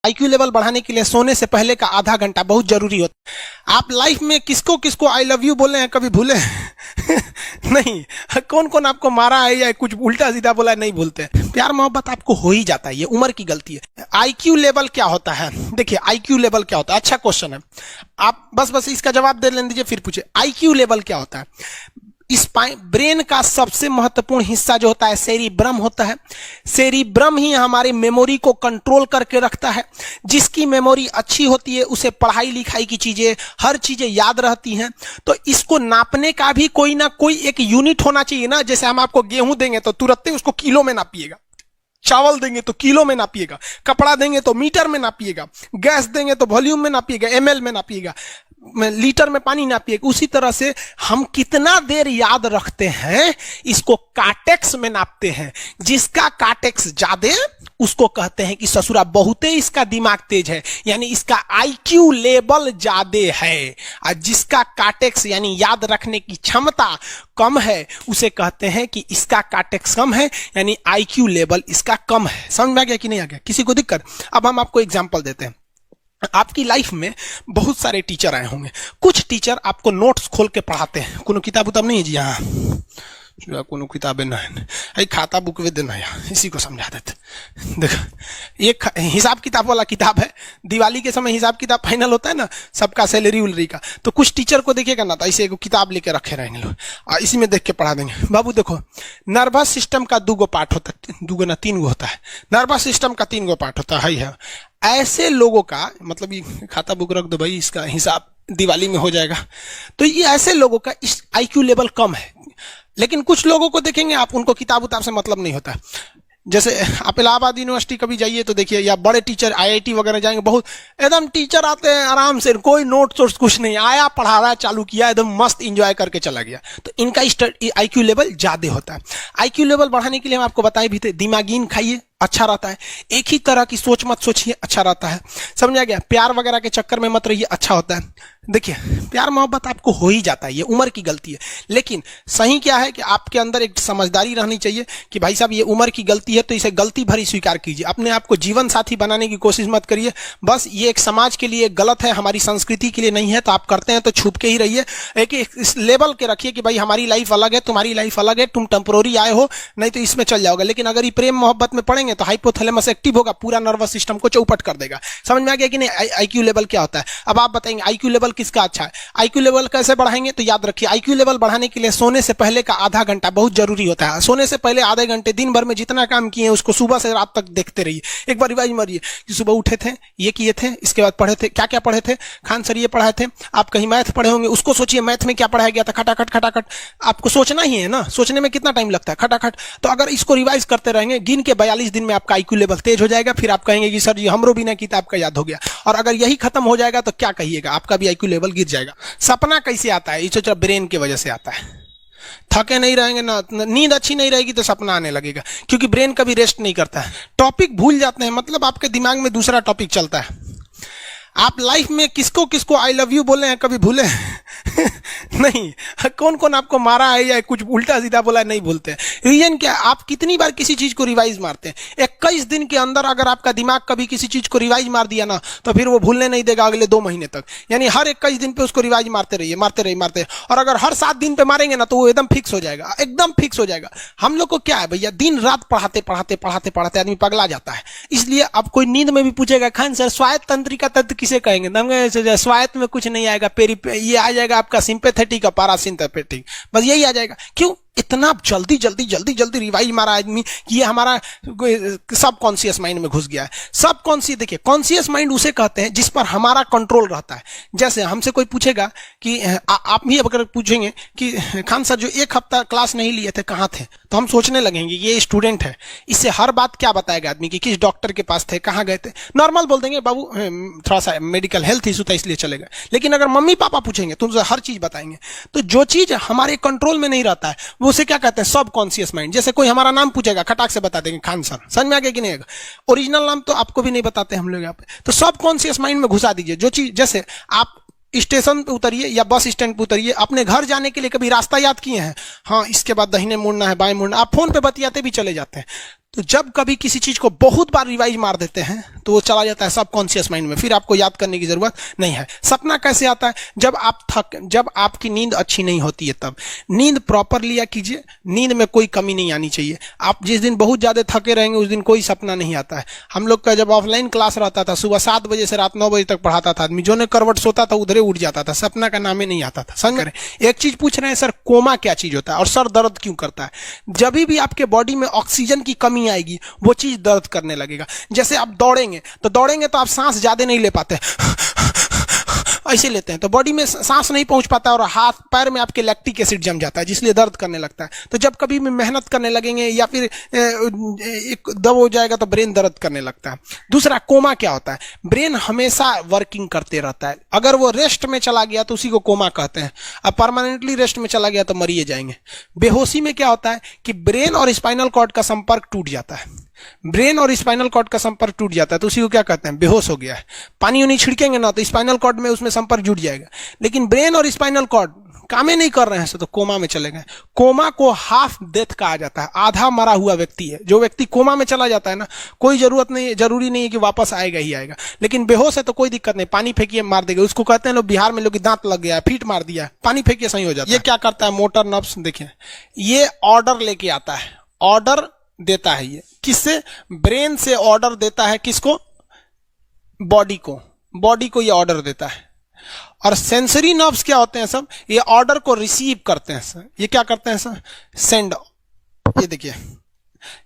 IQ level बढ़ाने के लिए सोने से पहले का आधा घंटा बहुत जरूरी होता है। आप लाइफ में किसको किसको आई लव यू बोले हैं कभी भूले नहीं। कौन कौन आपको मारा है या कुछ उल्टा सीधा बोला है नहीं भूलते। प्यार मोहब्बत आपको हो ही जाता है, ये उम्र की गलती है। आईक्यू लेवल क्या होता है? देखिए आईक्यू लेवल क्या होता है, अच्छा क्वेश्चन है। आप बस इसका जवाब दे लेने दीजिए फिर पूछे आईक्यू लेवल क्या होता है। इस ब्रेन का सबसे महत्वपूर्ण हिस्सा जो होता है सेरिब्रम होता है। सेरिब्रम ही हमारी मेमोरी को कंट्रोल करके रखता है। जिसकी मेमोरी अच्छी होती है उसे पढ़ाई लिखाई की चीजें, हर चीजें याद रहती हैं। तो इसको नापने का भी कोई ना कोई एक यूनिट होना चाहिए ना। जैसे हम आपको गेहूं देंगे तो तुरंत ही उसको किलो में नापिएगा, चावल देंगे तो किलो में नापिएगा, कपड़ा देंगे तो मीटर में नापिएगा, गैस देंगे तो वॉल्यूम में नापिएगा, एमएल में नापिएगा, लीटर में पानी नापिएगा। उसी तरह से हम कितना देर याद रखते हैं इसको काटेक्स में नापते हैं। जिसका काटेक्स ज्यादा उसको कहते हैं कि ससुरा बहुते इसका दिमाग तेज है, यानी इसका आईक्यू लेवल ज्यादा है। और जिसका काटेक्स यानी याद रखने की क्षमता कम है उसे कहते हैं कि इसका काटेक्स कम है, यानी आईक्यू लेवल इसका कम है। समझ में आ गया कि नहीं आ गया? किसी को दिक्कत? अब हम आपको एग्जांपल देते हैं। आपकी लाइफ में बहुत सारे टीचर आए होंगे। कुछ टीचर आपको नोट्स खोल के पढ़ाते हैं। कोनो किताब उताब नहीं है जी? हाँ, कोनो किताबें नहीं, खाता बुक वे देना है, इसी को समझा देते। देखो एक हिसाब किताब वाला किताब है। दिवाली के समय हिसाब किताब फाइनल होता है ना सबका, सैलरी उलरी का। तो कुछ टीचर को देखिएगा ना तो ऐसे एक किताब लेके रखे रहेंगे लोग और इसी में देख के पढ़ा देंगे। बाबू देखो नर्वस सिस्टम का 2 पार्ट होता है, 2 ना 3 होता है। नर्वस सिस्टम का 3 पार्ट होता है। ऐसे लोगों का मतलब ये खाता बुक रख दो भाई, इसका हिसाब दिवाली में हो जाएगा। तो ये ऐसे लोगों का इस आईक्यू लेवल कम है। लेकिन कुछ लोगों को देखेंगे आप, उनको किताब उताब से मतलब नहीं होता। जैसे आप इलाहाबाद यूनिवर्सिटी कभी जाइए तो देखिए, या बड़े टीचर आईआईटी वगैरह जाएंगे, बहुत एकदम टीचर आते हैं आराम से, कोई नोट सोर्स कुछ नहीं, आया पढ़ा रहा है, चालू किया, एकदम मस्त इंजॉय करके चला गया। तो इनका आईक्यू लेवल ज्यादा होता है। आईक्यू लेवल बढ़ाने के लिए हम आपको बताए भी थे, दिमागीन खाइए अच्छा रहता है। एक ही तरह की सोच मत सोचिए, अच्छा रहता है। समझ आ गया? प्यार वगैरह के चक्कर में मत रहिए, अच्छा होता है। देखिए प्यार मोहब्बत आपको हो ही जाता है, ये उम्र की गलती है। लेकिन सही क्या है कि आपके अंदर एक समझदारी रहनी चाहिए कि भाई साहब ये उम्र की गलती है तो इसे गलती भरी स्वीकार कीजिए। अपने आप को जीवन साथी बनाने की कोशिश मत करिए। बस ये एक समाज के लिए गलत है, हमारी संस्कृति के लिए नहीं है। तो आप करते हैं तो छुप के ही रहिए। एक इस लेवल के रखिए कि भाई हमारी लाइफ अलग है, तुम्हारी लाइफ अलग है, तुम टेम्पोररी आए हो, नहीं तो इसमें चल जाओगे। लेकिन अगर ये प्रेम मोहब्बत में पड़ेंगे तो हाइपोथैलेमस एक्टिव होगा, पूरा नर्वस सिस्टम को चौपट कर देगा। समझ में आ गया कि नहीं? आईक्यू लेवल क्या होता है? अब आप बताएंगे आईक्यू लेवल किसका अच्छा है, आईक्यू लेवल कैसे बढ़ाएंगे? तो याद रखिए आईक्यू लेवल बढ़ाने के लिए सोने से पहले का आधा घंटा बहुत जरूरी होता है। सोने से पहले आधे घंटे दिन भर में जितना काम किए उसको सुबह से रात तक देखते रहिए। एक बार रिवाइज मारिए कि सुबह उठे थे, ये किए थे, इसके बाद पढ़े थे, क्या क्या पढ़े थे। खान सर ये पढ़ाए थे, आप कहीं मैथ पढ़े होंगे, उसको सोचिए मैथ में क्या पढ़ाया गया था। खटाखट खटाखट आपको सोचना ही है ना, सोचने में कितना टाइम लगता है, खटाखट। तो अगर इसको रिवाइज करते रहेंगे, गिन के 42 दिन में आपका आईक्यू लेवल तेज हो जाएगा। फिर आप कहेंगे कि सर जी हमरो बिना किताब का याद हो गया। और अगर यही खत्म हो जाएगा तो क्या कहिएगा, आपका भी आईक्यू लेवल गिर जाएगा। सपना कैसे आता है? ये ब्रेन की वजह से आता है। थके नहीं रहेंगे ना, नींद अच्छी नहीं रहेगी तो सपना आने लगेगा, क्योंकि ब्रेन कभी रेस्ट नहीं करता है। टॉपिक भूल जाते हैं, मतलब आपके दिमाग में दूसरा टॉपिक चलता है। आप लाइफ में किसको किसको आई लव यू बोले हैं कभी भूले नहीं। कौन कौन आपको मारा है या कुछ उल्टा सीधा बोला है नहीं भूलते। रीजन क्या? आप कितनी बार किसी चीज को रिवाइज मारते हैं। 21 दिन के अंदर अगर आपका दिमाग कभी किसी चीज को रिवाइज मार दिया ना तो फिर वो भूलने नहीं देगा अगले 2 महीने तक। यानी हर 21 दिन पे उसको रिवाइज मारते रहिए, मारते रहिए, मारते। और अगर हर 7 दिन पे मारेंगे ना तो वो एकदम फिक्स हो जाएगा, एकदम फिक्स हो जाएगा। हम लोग को क्या है भैया, दिन रात पढ़ाते पढ़ाते पढ़ाते पढ़ाते आदमी पगला जाता है। इसलिए अब कोई नींद में भी पूछेगा खान सर स्वायत्त तंत्रिका तत्व किसे कहेंगे, स्वायत्त में कुछ नहीं आएगा, ये आ जाएगा आपका सिंपैथेटिक और पैरासिम्पैथेटिक, बस यही आ जाएगा। क्यों इतना जल्दी जल्दी जल्दी जल्दी रिवाइज मारा आदमी कि ये हमारा सब कॉन्शियस माइंड में घुस गया है। सब कॉन्शियस, देखिए कॉन्शियस माइंड उसे कहते हैं जिस पर हमारा कंट्रोल रहता है। जैसे हमसे कोई पूछेगा कि आप भी अगर पूछेंगे कि खान सर जो 1 हफ्ता क्लास नहीं लिए थे कहाँ थे, तो हम सोचने लगेंगे ये स्टूडेंट है, इससे हर बात क्या बताएगा आदमी कि किस डॉक्टर के पास थे, कहाँ गए थे। नॉर्मल बोल देंगे बाबू थोड़ा सा मेडिकल हेल्थ इशू था इसलिए चले गए। लेकिन अगर मम्मी पापा पूछेंगे तो उनसे हर चीज बताएंगे। तो जो चीज हमारे कंट्रोल में नहीं रहता है वो उसे क्या कहते हैं, सब कॉन्शियस माइंड। जैसे कोई हमारा नाम पूछेगा खटाक से बता देंगे खान सर, समझ में आ गया कि नहीं? ओरिजिनल नाम तो आपको भी नहीं बताते हम लोग यहाँ पे। तो सब कॉन्शियस माइंड में घुसा दीजिए जो चीज। जैसे आप स्टेशन पे उतरिए या बस स्टैंड पे उतरिए, अपने घर जाने के लिए कभी रास्ता याद किए हैं? हाँ, इसके बाद दाहिने मुड़ना है, बाएं मुड़ना, आप फोन पे बतियाते भी चले जाते हैं। तो जब कभी किसी चीज को बहुत बार रिवाइज मार देते हैं तो वो चला जाता है सबकॉन्शियस माइंड में, फिर आपको याद करने की जरूरत नहीं है। सपना कैसे आता है? जब आपकी नींद अच्छी नहीं होती है तब। नींद प्रॉपर लिया कीजिए, नींद में कोई कमी नहीं आनी चाहिए। आप जिस दिन बहुत ज्यादा थके रहेंगे उस दिन कोई सपना नहीं आता है। हम लोग का जब ऑफलाइन क्लास रहता था, सुबह 7 बजे से रात 9 बजे तक पढ़ाता था आदमी, जो ने करवट सोता था उधरे उठ जाता था, सपना का नाम ही नहीं आता था। समझ रहे? एक चीज पूछ रहे हैं सर, कोमा क्या चीज होता है और सर दर्द क्यों करता है? जब भी आपके बॉडी में ऑक्सीजन की कमी आएगी वो चीज दर्द करने लगेगा। जैसे आप दौड़ेंगे तो आप सांस ज्यादा नहीं ले पाते, ऐसे लेते हैं तो बॉडी में सांस नहीं पहुंच पाता और हाथ पैर में आपके लैक्टिक एसिड जम जाता है, जिसलिए दर्द करने लगता है। तो जब कभी भी मेहनत करने लगेंगे या फिर एक दब हो जाएगा तो ब्रेन दर्द करने लगता है। दूसरा, कोमा क्या होता है? ब्रेन हमेशा वर्किंग करते रहता है। अगर वो रेस्ट में चला गया तो उसी को कोमा कहते हैं। अब परमानेंटली रेस्ट में चला गया तो मरिए जाएंगे। बेहोशी में क्या होता है कि ब्रेन और स्पाइनल कॉर्ड का संपर्क टूट जाता है। ब्रेन और स्पाइनल कॉर्ड का संपर्क टूट जाता है तो उसी को क्या कहते हैं? बेहोश हो गया है। पानी उनी छिड़केंगे ना तो स्पाइनल कॉर्ड में उसमें संपर्क जुट जाएगा, लेकिन ब्रेन और स्पाइनल कॉर्ड कामे नहीं कर रहे हैं तो कोमा में चले गए। कोमा को हाफ डेथ कहा जाता है, आधा मरा हुआ व्यक्ति है। जो व्यक्ति कोमा में चला जाता है ना, कोई जरूरी नहीं है कि वापस आएगा ही आएगा, लेकिन बेहोश है तो कोई दिक्कत नहीं, पानी फेंकिए मार देगा। उसको कहते हैं लोग बिहार में, लोग दांत लग गया, फीट मार दिया, पानी फेंकिए सही हो जाता है। ये क्या करता है? मोटर नर्व्स, देखिए ये ऑर्डर लेके आता है, ऑर्डर देता है। ये किससे? ब्रेन से ऑर्डर देता है। किसको? बॉडी को ये ऑर्डर देता है। और सेंसरी नर्व्स क्या होते हैं सब? ये ऑर्डर को रिसीव करते हैं सर। ये क्या करते हैं सर? सेंड। ये देखिए,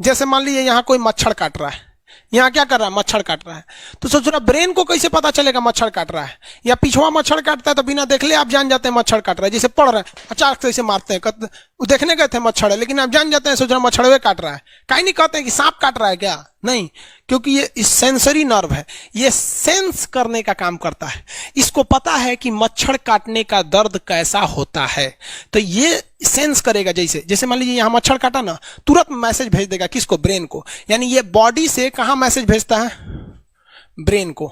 जैसे मान लीजिए यहां कोई मच्छर काट रहा है, यहां क्या कर रहा है? मच्छर काट रहा है। तो सोच रहा, ब्रेन को कैसे पता चलेगा मच्छर काट रहा है? या पिछवा मच्छर काटता है तो बिना देख ले आप जान जाते हैं मच्छर काट रहा है। जैसे पढ़ रहे हैं, अचानक से इसे मारते हैं, देखने गए थे मच्छर है, लेकिन आप जान जाते हैं, सोच रहे मच्छरवे काट रहा है। कहीं नहीं कहते हैं कि सांप काट रहा है क्या, नहीं, क्योंकि ये सेंसरी नर्व है, ये सेंस करने का काम करता है। इसको पता है कि मच्छर काटने का दर्द कैसा होता है, तो ये सेंस करेगा। जैसे मान लीजिए यहां मच्छर काटा ना, तुरंत मैसेज भेज देगा। किसको? ब्रेन को। यानी ये बॉडी से कहां मैसेज भेजता है? ब्रेन को।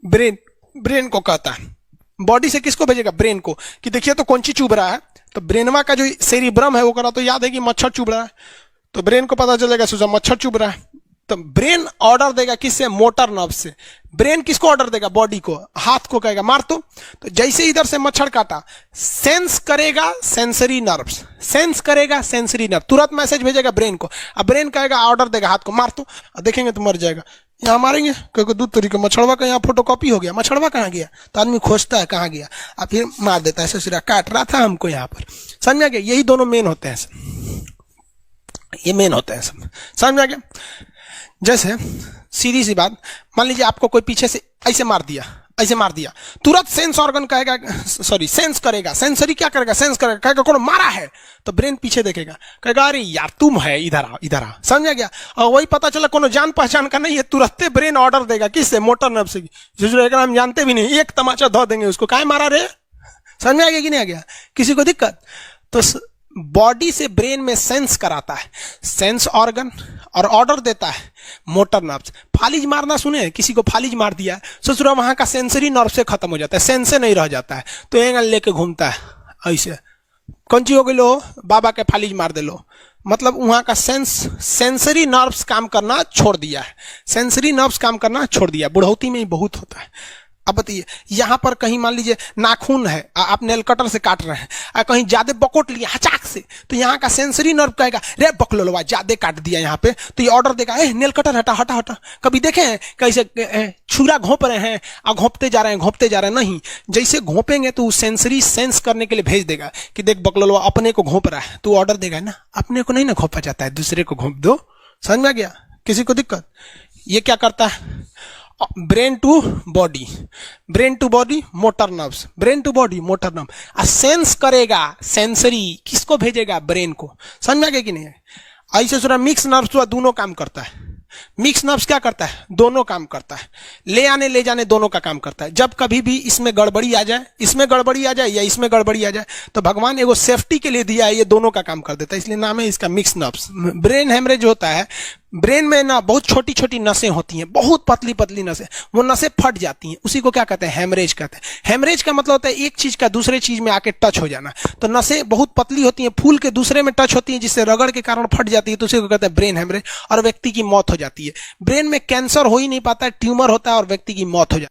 ब्रेन को कहता है। बॉडी से किसको भेजेगा? ब्रेन को, कि देखिए तो कौन चीज चुभ रहा है। तो ब्रेनवा का जो सेरिब्रम है वो करा तो याद है कि मच्छर चुभ रहा है, तो ब्रेन को पता चलेगा सोचा मच्छर चुभ रहा है, तो ब्रेन ऑर्डर देगा किससे? मोटर नर्व से। ब्रेन किसको ऑर्डर देगा? बॉडी को। हाथ को कहेगा मार तो जैसे इधर से मच्छर काटा, सेंस करेगा सेंसरी नर्व्स, सेंस करेगा सेंसरी नर्व, तुरंत मैसेज भेजेगा ब्रेन को। अब ब्रेन कहेगा, ऑर्डर देगा हाथ को मार तो, देखेंगे तो मर जाएगा। यहाँ मारेंगे, क्योंकि दूध तरीके मच्छरवा का यहाँ फोटोकॉपी हो गया, मच्छरवा कहाँ गया, तो आदमी खोजता है कहाँ गया, अब फिर मार देता है, ससुरा काट रहा था हमको यहाँ पर। समझ में आ गया? यही दोनों मेन होते हैं सब, ये मेन होते हैं सब। समझ में आ गया? जैसे सीधी सी बात, मान लीजिए आपको कोई पीछे से ऐसे मार दिया, तुरंत सेंस ऑर्गन कहेगा, सेंस करेगा, सेंसरी क्या करेगा? सेंस करेगा, कहेगा कौन मारा है, तो ब्रेन पीछे देखेगा, कहेगा अरे यार तुम है, इधर आ। समझ गया? और वही पता चला कोनो जान पहचान का नहीं है, तुरंत ब्रेन ऑर्डर देगा किससे? मोटर नर्व से। जो हम जानते भी नहीं, एक तमाचा धो देंगे उसको, काहे मारा रे। समझ में आ गया कि नहीं आ गया? किसी को दिक्कत? तो बॉडी से ब्रेन में सेंस कराता है, सेंस ऑर्गन, और ऑर्डर देता है मोटर नर्व्स। फालिज मारना सुने? किसी को फालिज मार दिया, ससुरा वहां का सेंसरी नर्व से खत्म हो जाता है, सेंस से नहीं रह जाता है, तो एंगल लेके घूमता है ऐसे, कौन ची हो गई लो, बाबा के फालिज मार दे लो, मतलब वहां का सेंसरी नर्व्स काम करना छोड़ दिया है, सेंसरी नर्व्स काम करना छोड़ दिया। बुढ़ौती में ही बहुत होता है। अब बताइए, यहां पर कहीं मान लीजिए नाखून है, आप नेल कटर से काट रहे हैं, कहीं ज्यादा बकोट लिया हचाक से, तो यहाँ का सेंसरी नर्व कहेगा रे बकलोलवा ज्यादा काट दिया यहाँ पे, तो ये ऑर्डर देगा ए नेल कटर हटा हटा हटा। कभी देखे हैं कैसे छुरा घोंप रहे हैं और घोंपते जा रहे हैं? नहीं, जैसे घोंपेंगे तो सेंसरी सेंस करने के लिए भेज देगा कि देख बकलोलवा अपने को घोंप रहा है, तो ऑर्डर देगा ना, अपने को नहीं ना घोंपा जाता है, दूसरे को घोंप दो। समझ में आ गया? किसी को दिक्कत? ये क्या करता है? Brain to body motor nerves, brain to body motor nerve, sense करेगा, सेंसरी किसको भेजेगा? ब्रेन को। समझ में आ गया कि नहीं? ऐसे सुना मिक्स नर्व्स दोनों काम करता है। मिक्स नर्व्स क्या करता है? दोनों काम करता है, ले आने ले जाने दोनों का काम करता है। जब कभी भी इसमें गड़बड़ी आ जाए, इसमें गड़बड़ी आ जाए या इसमें गड़बड़ी आ जाए, तो भगवान एगो सेफ्टी के लिए दिया है, ये दोनों का काम कर देता है, इसलिए नाम है इसका मिक्स नर्व्स। ब्रेन हेमरेज होता है, ब्रेन में ना बहुत छोटी छोटी नसें होती हैं, बहुत पतली पतली नसें, वो नसें फट जाती हैं, उसी को क्या कहते हैं, हेमरेज कहते हैं। हेमरेज का मतलब होता है एक चीज का दूसरे चीज में आके टच हो जाना। तो नसें बहुत पतली होती हैं, फूल के दूसरे में टच होती हैं, जिससे रगड़ के कारण फट जाती है, तो उसी को कहते हैं ब्रेन हेमरेज, और व्यक्ति की मौत हो जाती है। ब्रेन में कैंसर हो ही नहीं पाता है, ट्यूमर होता है और व्यक्ति की मौत हो जाती है।